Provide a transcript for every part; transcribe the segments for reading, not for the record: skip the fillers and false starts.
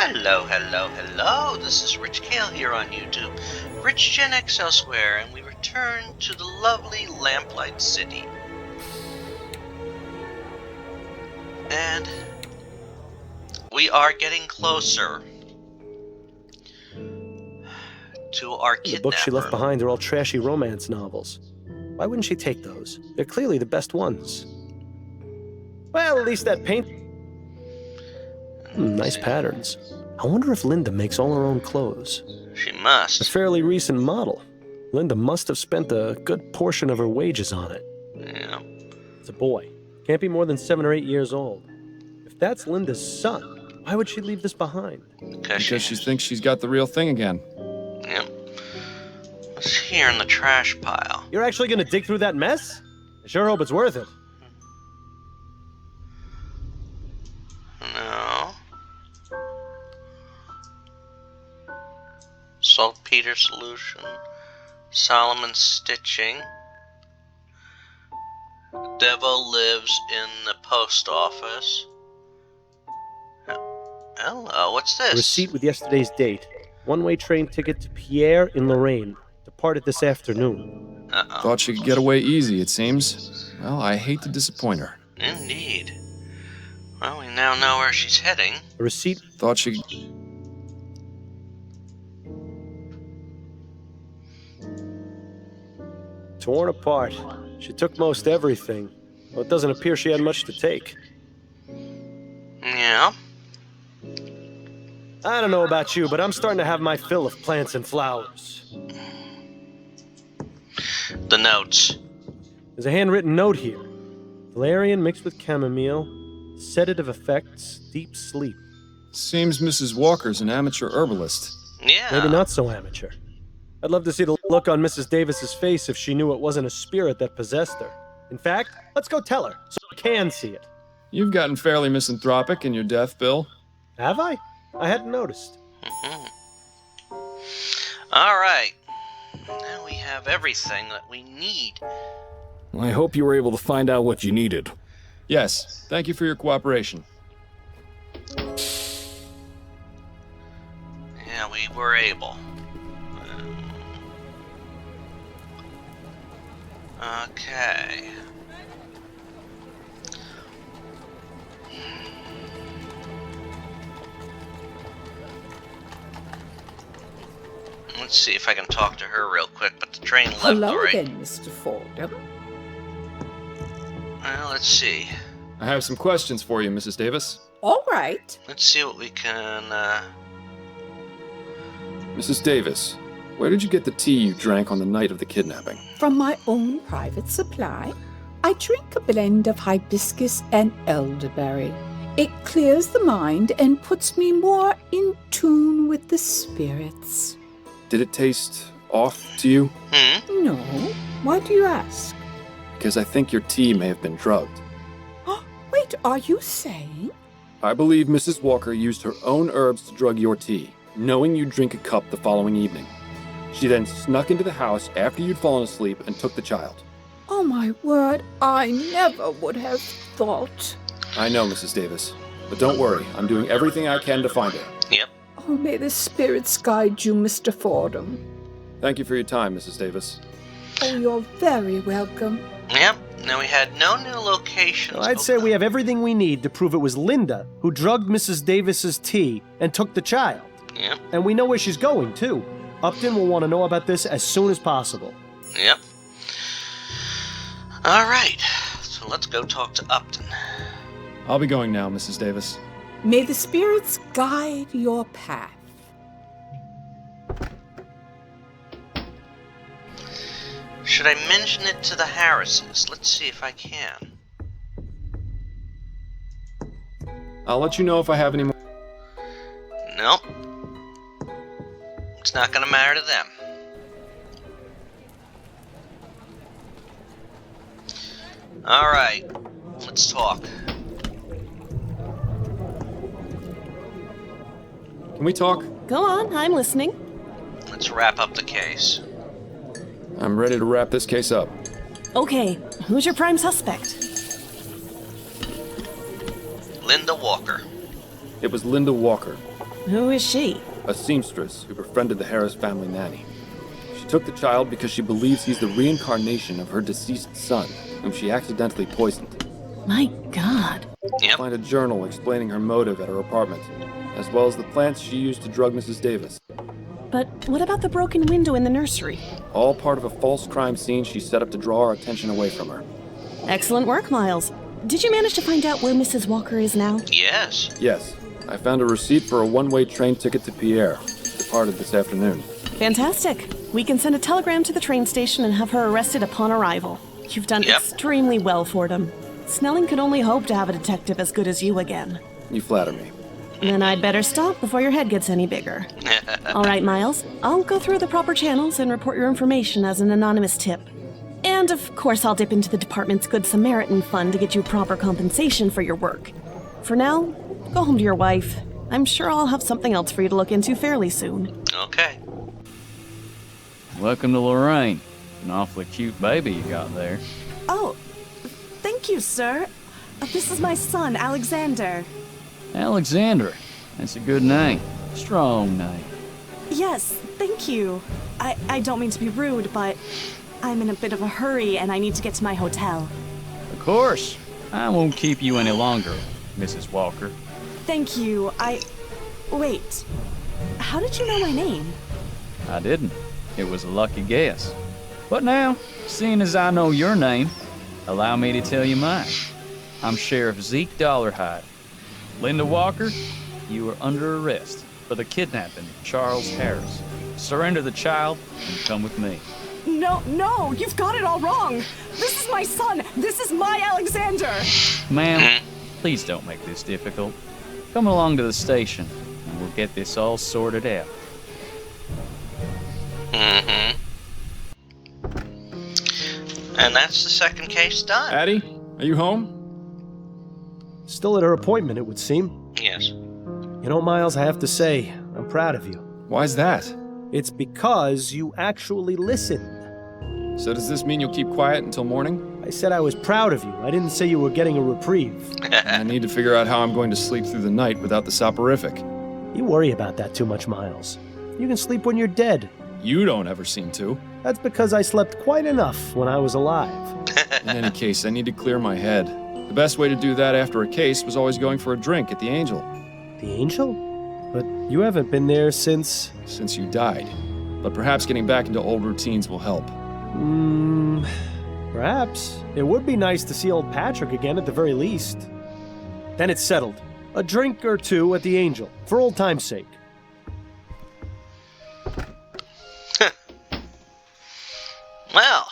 Hello. This is Rich Kale here on YouTube, Rich Gen X elsewhere, and we return to the lovely Lamplight City. And we are getting closer to our kidnapper. The books she left behind are all trashy romance novels. Why wouldn't she take those? They're clearly the best ones. Well, at least that paint... nice patterns. I wonder if Linda makes all her own clothes. She must. A fairly recent model. Linda must have spent a good portion of her wages on it. Yeah. It's a boy. Can't be more than 7 or 8 years old. If that's Linda's son, why would she leave this behind? Because she thinks she's got the real thing again. Yep. What's here in the trash pile? You're actually gonna dig through that mess? I sure hope it's worth it. No. Saltpeter solution. Solomon stitching. Devil lives in the post office. Hello, what's this? A receipt with yesterday's date. One-way train ticket to Pierre in Lorraine. Departed this afternoon. Uh-oh. Thought she could get away easy, it seems. Well, I hate to disappoint her. Indeed. Well, we now know where she's heading. A receipt... Thought she... torn apart. She took most everything. Well, it doesn't appear she had much to take. Yeah. I don't know about you, but I'm starting to have my fill of plants and flowers. The notes. There's a handwritten note here. Valerian mixed with chamomile, sedative effects, deep sleep. Seems Mrs. Walker's an amateur herbalist. Yeah. Maybe not so amateur. I'd love to see the look on Mrs. Davis's face if she knew it wasn't a spirit that possessed her. In fact, let's go tell her, so I can see it. You've gotten fairly misanthropic in your death, Bill. Have I? I hadn't noticed. All right. Now we have everything that we need. I hope you were able to find out what you needed. Yes, thank you for your cooperation. Yeah, we were able. Okay. Let's see if I can talk to her real quick, but the train left Hello already. again, Mr. Fordham. Well, let's see. I have some questions for you, Mrs. Davis. All right. Let's see what we can, Mrs. Davis, where did you get the tea you drank on the night of the kidnapping? From my own private supply, I drink a blend of hibiscus and elderberry. It clears the mind and puts me more in tune with the spirits. Did it taste off to you? No. Why do you ask? Because I think your tea may have been drugged. Wait, are you saying? I believe Mrs. Walker used her own herbs to drug your tea, knowing you'd drink a cup the following evening. She then snuck into the house after you'd fallen asleep and took the child. Oh, my word, I never would have thought. I know, Mrs. Davis. But don't worry, I'm doing everything I can to find her. Yep. Oh, may the spirits guide you, Mr. Fordham. Thank you for your time, Mrs. Davis. Oh, you're very welcome. Yep. Now we had no new locations. Well, I'd say we have everything we need to prove it was Linda who drugged Mrs. Davis's tea and took the child. Yep. And we know where she's going, too. Upton will want to know about this as soon as possible. Yep. All right. So let's go talk to Upton. I'll be going now, Mrs. Davis. May the spirits guide your path. Should I mention it to the Harrises? Let's see if I can. I'll let you know if I have any more. Nope. It's not gonna matter to them. Alright. Let's talk. Can we talk? Go on, I'm listening. Let's wrap up the case. I'm ready to wrap this case up. Okay, who's your prime suspect? Linda Walker. It was Linda Walker. Who is she? A seamstress who befriended the Harris family nanny. She took the child because she believes he's the reincarnation of her deceased son, whom she accidentally poisoned. My God. Yep. Find a journal explaining her motive at her apartment, as well as the plants she used to drug Mrs. Davis. But what about the broken window in the nursery? All part of a false crime scene she set up to draw our attention away from her. Excellent work, Miles. Did you manage to find out where Mrs. Walker is now? Yes. Yes, I found a receipt for a one-way train ticket to Pierre. Departed this afternoon. Fantastic. We can send a telegram to the train station and have her arrested upon arrival. You've done Yep. extremely well, Fordham. Snelling could only hope to have a detective as good as you again. You flatter me. Then I'd better stop before your head gets any bigger. All right, Miles. I'll go through the proper channels and report your information as an anonymous tip. And of course, I'll dip into the department's Good Samaritan fund to get you proper compensation for your work. For now, go home to your wife. I'm sure I'll have something else for you to look into fairly soon. Okay. Welcome to Lorraine. An awfully cute baby you got there. Oh, thank you, sir. This is my son, Alexander. Alexandra. That's a good name. Strong name. Yes, thank you. I don't mean to be rude, but I'm in a bit of a hurry and I need to get to my hotel. Of course. I won't keep you any longer, Mrs. Walker. Thank you. Wait. How did you know my name? I didn't. It was a lucky guess. But now, seeing as I know your name, allow me to tell you mine. I'm Sheriff Zeke Dollarhide. Linda Walker, you are under arrest for the kidnapping of Charles Harris. Surrender the child and come with me. No, you've got it all wrong. This is my son. This is my Alexander. Ma'am, please don't make this difficult. Come along to the station and we'll get this all sorted out. Mm-hmm. And that's the second case done. Addie, are you home? Still at her appointment, it would seem. Yes. You know, Miles, I have to say, I'm proud of you. Why's that? It's because you actually listened. So does this mean you'll keep quiet until morning? I said I was proud of you. I didn't say you were getting a reprieve. I need to figure out how I'm going to sleep through the night without the soporific. You worry about that too much, Miles. You can sleep when you're dead. You don't ever seem to. That's because I slept quite enough when I was alive. In any case, I need to clear my head. The best way to do that after a case was always going for a drink at the Angel. The Angel? But you haven't been there since... Since you died. But perhaps getting back into old routines will help. Perhaps. It would be nice to see old Patrick again at the very least. Then it's settled. A drink or two at the Angel, for old time's sake. Well,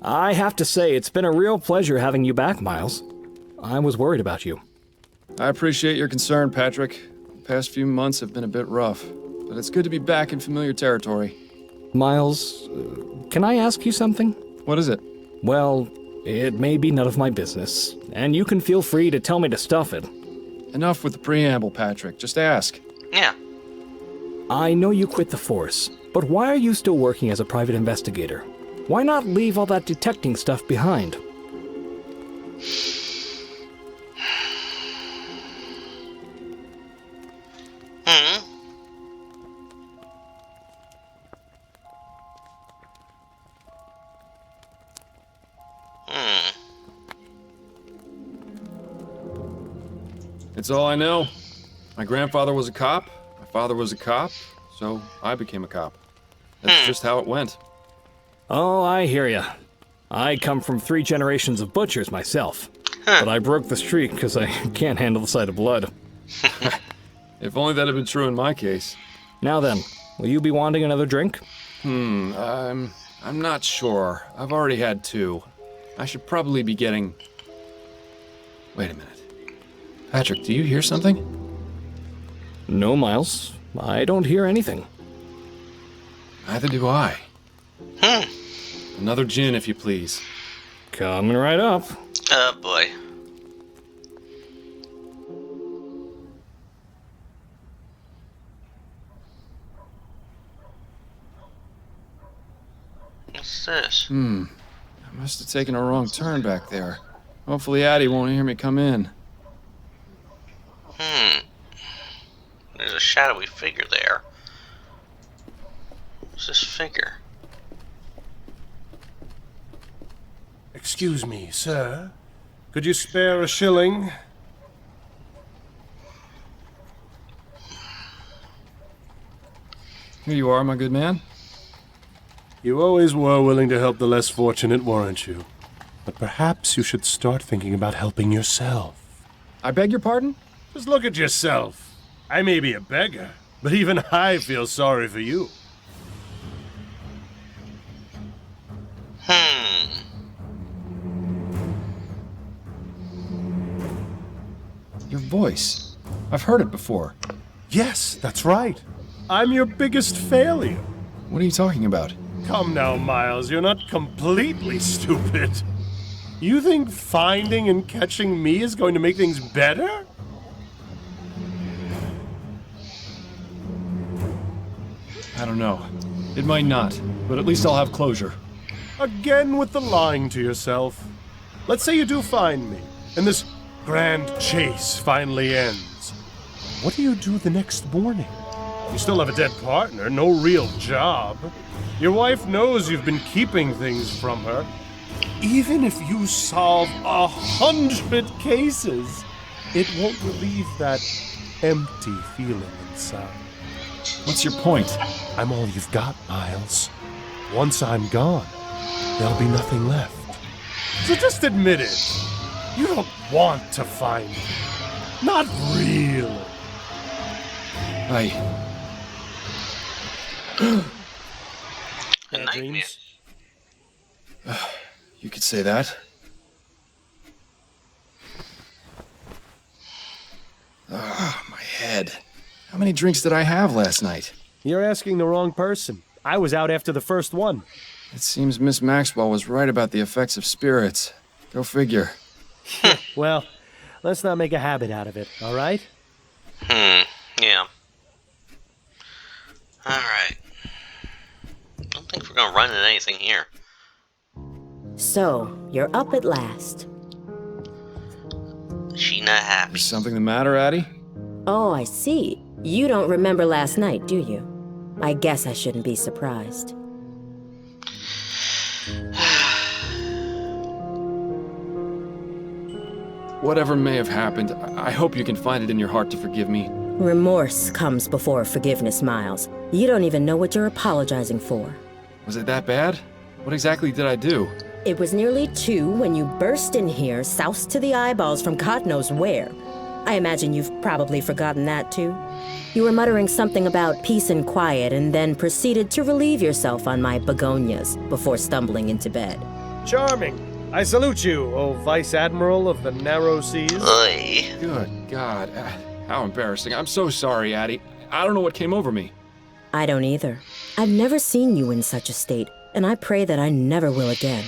I have to say, it's been a real pleasure having you back, Miles. I was worried about you. I appreciate your concern, Patrick. The past few months have been a bit rough, but it's good to be back in familiar territory. Miles, can I ask you something? What is it? Well, it may be none of my business, and you can feel free to tell me to stuff it. Enough with the preamble, Patrick. Just ask. yeah. I know you quit the force, but why are you still working as a private investigator? Why not leave all that detecting stuff behind? Hmm. It's all I know. My grandfather was a cop, my father was a cop, so I became a cop. That's just how it went. Oh, I hear ya. I come from 3 generations of butchers myself, but I broke the streak because I can't handle the sight of blood. If only that had been true in my case. Now then, will you be wanting another drink? I'm not sure. I've already had 2. I should probably be getting... Wait a minute. Patrick, do you hear something? No, Miles. I don't hear anything. Neither do I. Another gin, if you please. Coming right up. Oh boy. What's this? I must have taken a wrong turn back there. Hopefully Addie won't hear me come in. shadowy figure there. What's this figure? Excuse me, sir. Could you spare a shilling? Here you are, my good man. You always were willing to help the less fortunate, weren't you? But perhaps you should start thinking about helping yourself. I beg your pardon? Just look at yourself. I may be a beggar, but even I feel sorry for you. Your voice. I've heard it before. Yes, that's right. I'm your biggest failure. What are you talking about? Come now, Miles, you're not completely stupid. You think finding and catching me is going to make things better? I don't know. It might not, but at least I'll have closure. Again with the lying to yourself. Let's say you do find me, and this grand chase finally ends. What do you do the next morning? You still have a dead partner, no real job. Your wife knows you've been keeping things from her. Even if you solve 100 cases, it won't relieve that empty feeling inside. What's your point? I'm all you've got, Miles. Once I'm gone, there'll be nothing left. So just admit it. You don't want to find me. Not really. A nightmare. You could say that. My head. How many drinks did I have last night? You're asking the wrong person. I was out after the first one. It seems Miss Maxwell was right about the effects of spirits. Go figure. Well, let's not make a habit out of it, all right? Yeah. Alright. Don't think we're gonna run into anything here. So, you're up at last. She not happy. Is something the matter, Addie? Oh, I see. You don't remember last night, do you? I guess I shouldn't be surprised. Whatever may have happened, I hope you can find it in your heart to forgive me. Remorse comes before forgiveness, Miles. You don't even know what you're apologizing for. Was it that bad? What exactly did I do? It was nearly 2 when you burst in here, soused to the eyeballs from God knows where. I imagine you've probably forgotten that too. You were muttering something about peace and quiet and then proceeded to relieve yourself on my begonias before stumbling into bed. Charming. I salute you, O Vice Admiral of the Narrow Seas. Oy. Good God. How embarrassing. I'm so sorry, Addie. I don't know what came over me. I don't either. I've never seen you in such a state, and I pray that I never will again.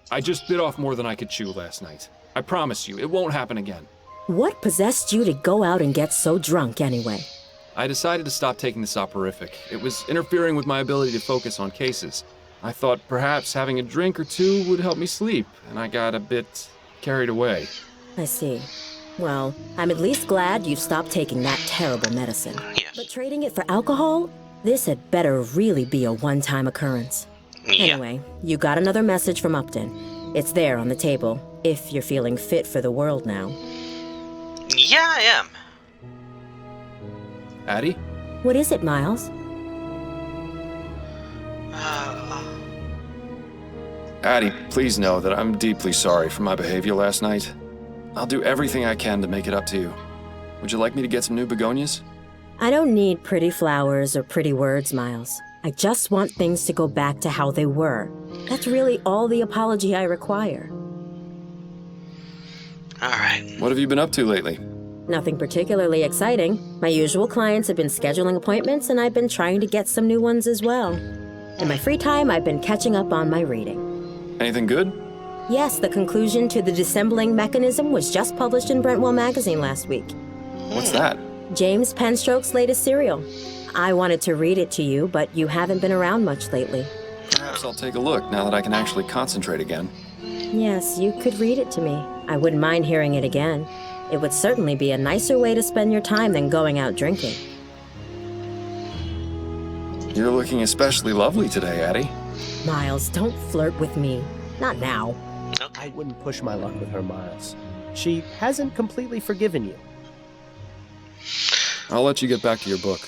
I just bit off more than I could chew last night. I promise you, it won't happen again. What possessed you to go out and get so drunk anyway? I decided to stop taking the soporific. It was interfering with my ability to focus on cases. I thought perhaps having a drink or two would help me sleep, and I got a bit carried away. I see. Well, I'm at least glad you've stopped taking that terrible medicine. Yes. But trading it for alcohol? This had better really be a one-time occurrence. Yeah. Anyway, you got another message from Upton. It's there on the table, if you're feeling fit for the world now. Yeah, I am. Addie? What is it, Miles? Addie, please know that I'm deeply sorry for my behavior last night. I'll do everything I can to make it up to you. Would you like me to get some new begonias? I don't need pretty flowers or pretty words, Miles. I just want things to go back to how they were. That's really all the apology I require. Alright. What have you been up to lately? Nothing particularly exciting. My usual clients have been scheduling appointments, and I've been trying to get some new ones as well. In my free time, I've been catching up on my reading. Anything good? Yes, the conclusion to the dissembling mechanism was just published in Brentwell magazine last week. What's that? James Penstroke's latest serial. I wanted to read it to you, but you haven't been around much lately. Perhaps I'll take a look now that I can actually concentrate again. Yes, you could read it to me. I wouldn't mind hearing it again. It would certainly be a nicer way to spend your time than going out drinking. You're looking especially lovely today, Addie. Miles, don't flirt with me. Not now. I wouldn't push my luck with her, Miles. She hasn't completely forgiven you. I'll let you get back to your book.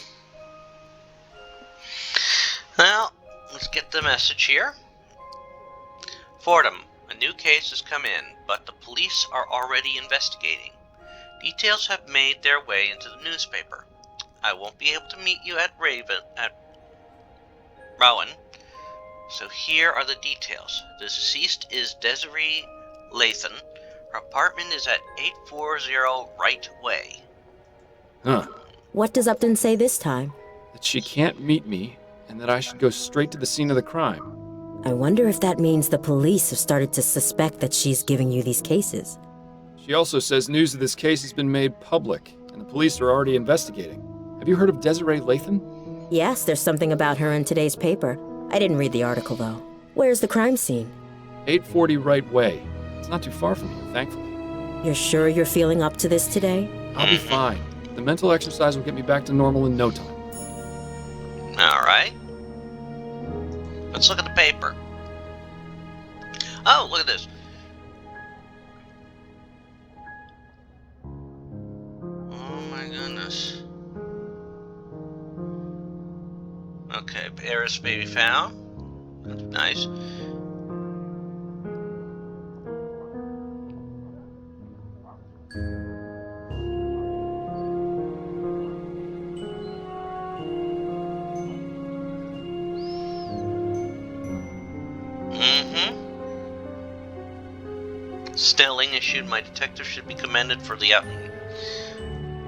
Well, let's get the message here. Fordham, a new case has come in, but the police are already investigating. Details have made their way into the newspaper. I won't be able to meet you at Rowan, so here are the details. The deceased is Desiree Lathan. Her apartment is at 840 Wright Way. Huh. What does Upton say this time? That she can't meet me, and that I should go straight to the scene of the crime. I wonder if that means the police have started to suspect that she's giving you these cases. She also says news of this case has been made public, and the police are already investigating. Have you heard of Desiree Lathan? Yes, there's something about her in today's paper. I didn't read the article, though. Where's the crime scene? 840 Wright Way. It's not too far from here, thankfully. You're sure you're feeling up to this today? I'll be fine. The mental exercise will get me back to normal in no time. Alright. Let's look at the paper. Oh, look at this. Oh my goodness. Okay, Paris baby found. That's nice. Snelling issued, my detective should be commended for the outcome.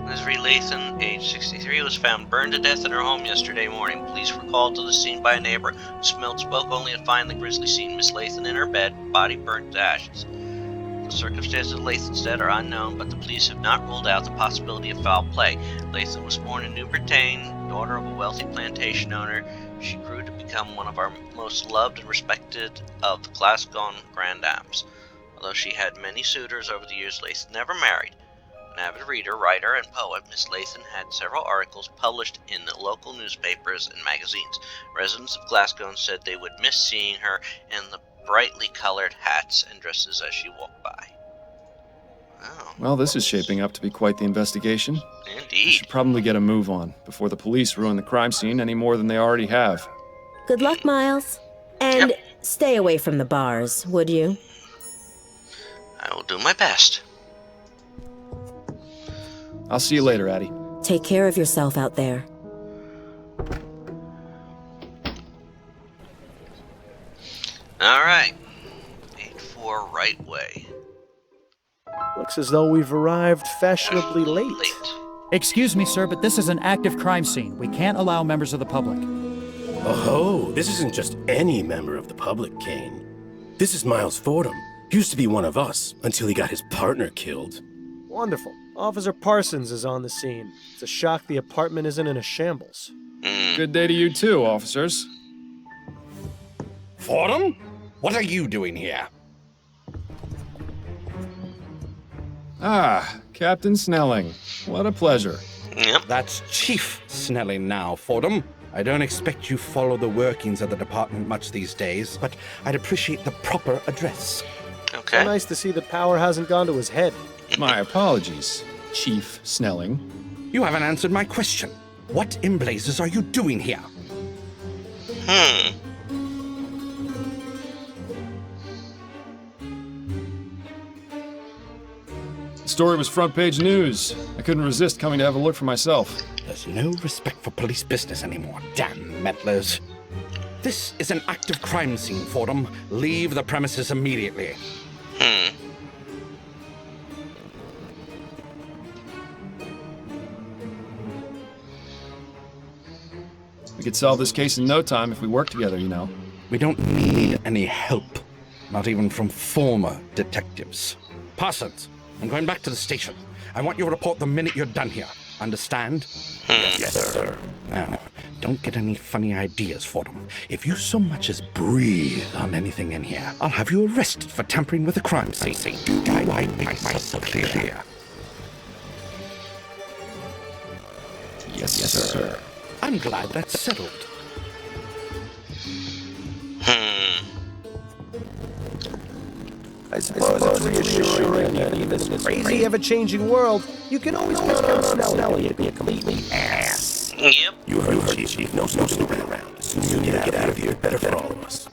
Desiree Lathan, age 63, was found burned to death in her home yesterday morning. Police were called to the scene by a neighbor who smelled smoke only to find the grisly scene. Miss Lathan in her bed, body burnt to ashes. The circumstances of Lathan's death are unknown, but the police have not ruled out the possibility of foul play. Lathan was born in New Britain, daughter of a wealthy plantation owner. She grew to become one of our most loved and respected of the Glasgone Grand Dames. Although she had many suitors over the years, Lathan never married. An avid reader, writer, and poet, Miss Lathan had several articles published in the local newspapers and magazines. Residents of Glasgow said they would miss seeing her in the brightly colored hats and dresses as she walked by. Wow. Well, this is shaping up to be quite the investigation. Indeed. We should probably get a move on before the police ruin the crime scene any more than they already have. Good luck, Miles. And stay away from the bars, would you? I will do my best. I'll see you later, Addie. Take care of yourself out there. Alright. 84 Right Way. Looks as though we've arrived fashionably late. Excuse me, sir, but this is an active crime scene. We can't allow members of the public. Oh, this isn't just any member of the public, Kane. This is Miles Fordham. He used to be one of us until he got his partner killed. Wonderful. Officer Parsons is on the scene. It's a shock the apartment isn't in a shambles. Good day to you too, officers. Fordham? What are you doing here? Ah, Captain Snelling. What a pleasure. Yep. That's Chief Snelling now, Fordham. I don't expect you follow the workings of the department much these days, but I'd appreciate the proper address. Okay. So nice to see the power hasn't gone to his head. My apologies, Chief Snelling. You haven't answered my question. What in blazes are you doing here? The story was front page news. I couldn't resist coming to have a look for myself. There's no respect for police business anymore. Damn meddlers. This is an active crime scene, Fordham. Leave the premises immediately. We could solve this case in no time if we work together, you know. We don't need any help. Not even from former detectives. Parsons, I'm going back to the station. I want your report the minute you're done here. Understand? Yes, sir. Now, don't get any funny ideas, Fordham. If you so much as breathe on anything in here, I'll have you arrested for tampering with a crime scene. Do I make myself clear? Yes, sir. I'm glad that's settled. I suppose it's reassuring that in this crazy, ever-changing world, you can always count on Snelling to be a complete ass. Yep. You heard Chief. No snooping around. As soon as you get out of here, better for all of us.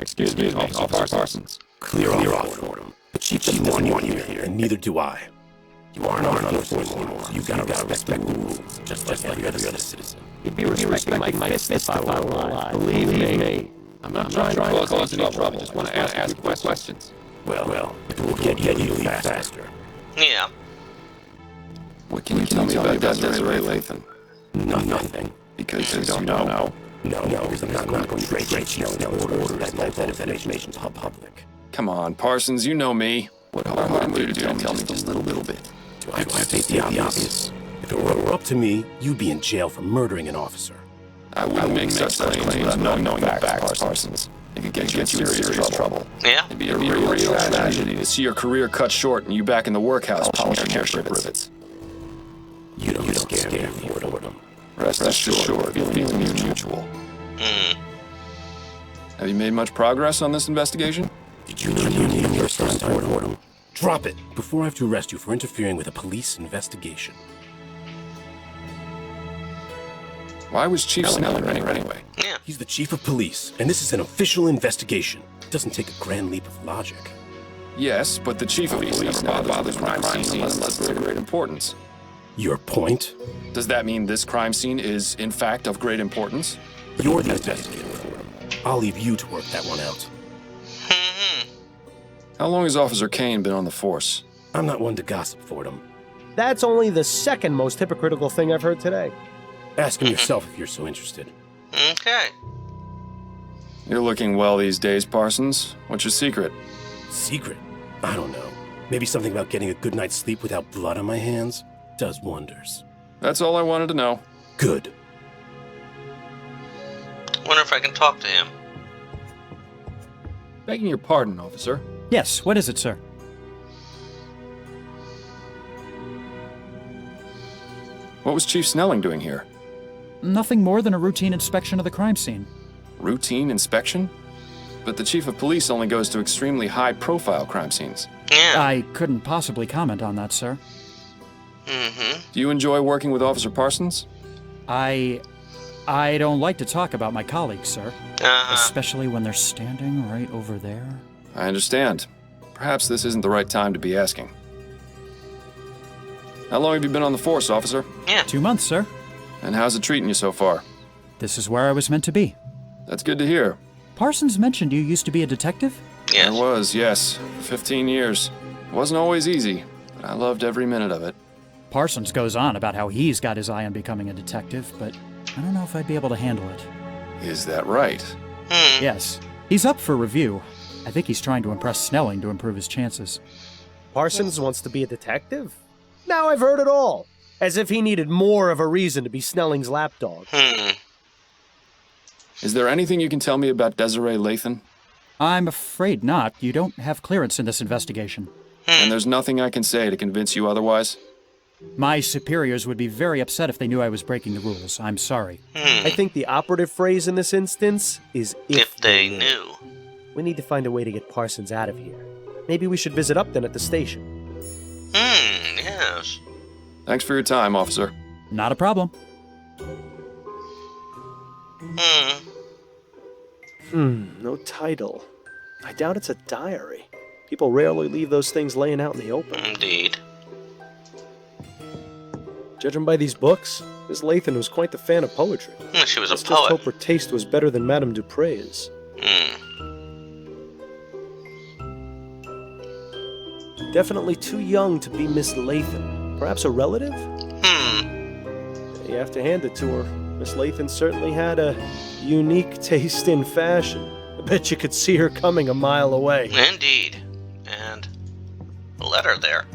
Excuse me, Officer Parsons. Clear off, Fordham. The Chief doesn't want you here, and neither do I. You aren't on enforcement anymore. You gotta respect the rules, just like every other citizen. You'd be respecting my fist if I were alive. Believe me. I'm not trying to cause any trouble. I just want to ask questions. Well, it will get you faster. Yeah. What can you tell me about Desiree Lathan? Nothing. Because you don't know. No, because I'm not going to break no order that information public. Come on, Parsons, you know me. What harm would you do? Tell me just a little bit. Do I state the obvious? If it were up to me, you'd be in jail for murdering an officer. I wouldn't make such claims without knowing the facts, Parsons. It could get you in serious trouble. Yeah. It'd be a real tragedy to see your career cut short and you back in the workhouse polishing your rivets. You don't scare me, Fordham. Rest assured, feeling mutual. Have you made much progress on this investigation? Did you not hear me first time, Fordham? Drop it before I have to arrest you for interfering with a police investigation. Why was Chief Snelling running anyway? Yeah. He's the chief of police, and this is an official investigation. It doesn't take a grand leap of logic. Yes, but the chief of police never bothers with crime scene unless they're of great importance. Your point? Does that mean this crime scene is, in fact, of great importance? You're the investigator, Fordham. I'll leave you to work that one out. How long has Officer Kane been on the force? I'm not one to gossip, Fordham. That's only the second most hypocritical thing I've heard today. Ask him yourself if you're so interested. Okay. You're looking well these days, Parsons. What's your secret? Secret? I don't know. Maybe something about getting a good night's sleep without blood on my hands? Does wonders. That's all I wanted to know. Good. Wonder if I can talk to him. Begging your pardon, officer. Yes, what is it, sir? What was Chief Snelling doing here? Nothing more than a routine inspection of the crime scene. Routine inspection? But the chief of police only goes to extremely high-profile crime scenes. Yeah. I couldn't possibly comment on that, sir. Do you enjoy working with Officer Parsons? I don't like to talk about my colleagues, sir. Especially when they're standing right over there. I understand. Perhaps this isn't the right time to be asking. How long have you been on the force, officer? Yeah. 2 months, sir. And how's it treating you so far? This is where I was meant to be. That's good to hear. Parsons mentioned you used to be a detective? Yes. I was, yes. For 15 years. It wasn't always easy, but I loved every minute of it. Parsons goes on about how he's got his eye on becoming a detective, but I don't know if I'd be able to handle it. Is that right? Yes. He's up for review. I think he's trying to impress Snelling to improve his chances. Parsons wants to be a detective? Now I've heard it all. As if he needed more of a reason to be Snelling's lapdog. Is there anything you can tell me about Desiree Lathan? I'm afraid not. You don't have clearance in this investigation. And there's nothing I can say to convince you otherwise? My superiors would be very upset if they knew I was breaking the rules. I'm sorry. I think the operative phrase in this instance is If they knew. We need to find a way to get Parsons out of here. Maybe we should visit Upton at the station. Yes. Thanks for your time, officer. Not a problem. No title. I doubt it's a diary. People rarely leave those things laying out in the open. Indeed. Judging by these books, Miss Lathan was quite the fan of poetry. She was a Let's just poet. hope her taste was better than Madame Dupre's. Definitely too young to be Miss Lathan. Perhaps a relative? You have to hand it to her. Miss Lathan certainly had a unique taste in fashion. I bet you could see her coming a mile away. Indeed. And a letter there.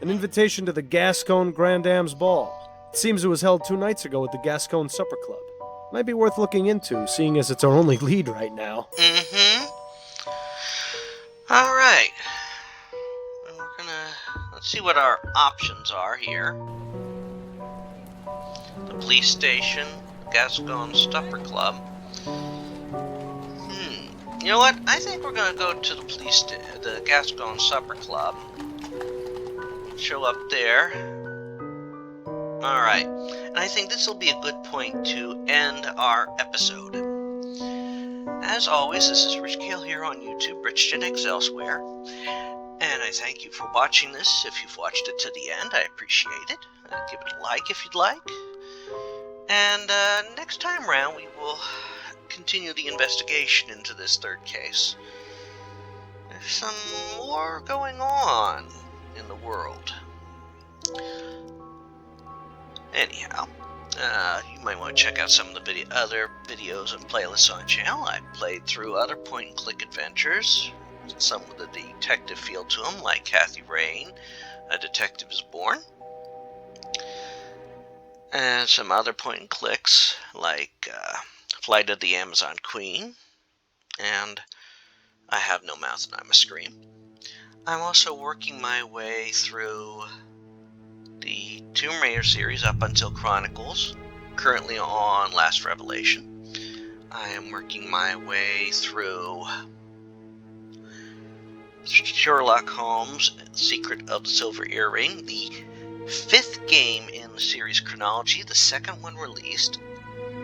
An invitation to the Glasgone Grand Dame's ball. It seems it was held 2 nights ago at the Glasgone Supper Club. Might be worth looking into, seeing as it's our only lead right now. Mm-hmm. Alright. Let's see what our options are here. The police station, Glasgone Supper Club. You know what? I think we're gonna go to the the Glasgone Supper Club. Show up there. Alright. And I think this will be a good point to end our episode. As always, this is Rich Kale here on YouTube, Rich Gen X elsewhere. And I thank you for watching this. If you've watched it to the end, I appreciate it. Give it a like if you'd like. And next time around, we will continue the investigation into this third case. There's some more going on in the world. Anyhow, you might want to check out some of the other videos and playlists on the channel. I played through other point-and-click adventures, some with a detective feel to them, like Kathy Rain, A Detective is Born. And some other point-and-clicks, like Flight of the Amazon Queen, and I Have No Mouth and I Must Scream. I'm also working my way through the Tomb Raider series up until Chronicles, currently on Last Revelation. I am working my way through Sherlock Holmes, Secret of the Silver Earring, the 5th game in the series chronology, the 2nd one released.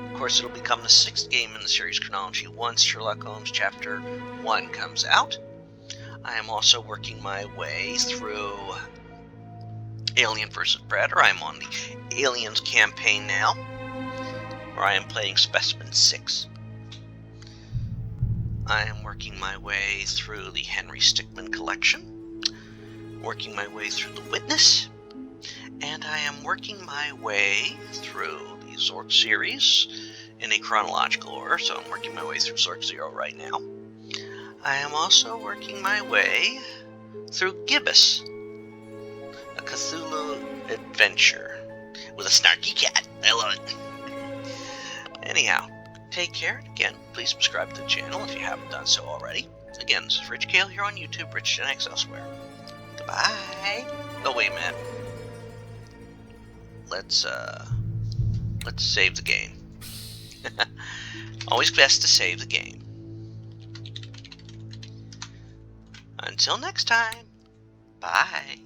Of course, it'll become the 6th game in the series chronology once Sherlock Holmes Chapter 1 comes out. I am also working my way through Alien vs. Predator. I'm on the Aliens campaign now, where I am playing Specimen 6. I am working my way through the Henry Stickmin collection, working my way through The Witness, and I am working my way through the Zork series in a chronological order, so I'm working my way through Zork 0 right now. I am also working my way through Gibbous, a Cthulhu adventure with a snarky cat. I love it. Anyhow, take care. Again, please subscribe to the channel if you haven't done so already. Again, this is Rich Kale here on YouTube, Rich Gen X elsewhere. Goodbye. Oh, wait a minute. Let's save the game. Always best to save the game. Until next time, bye.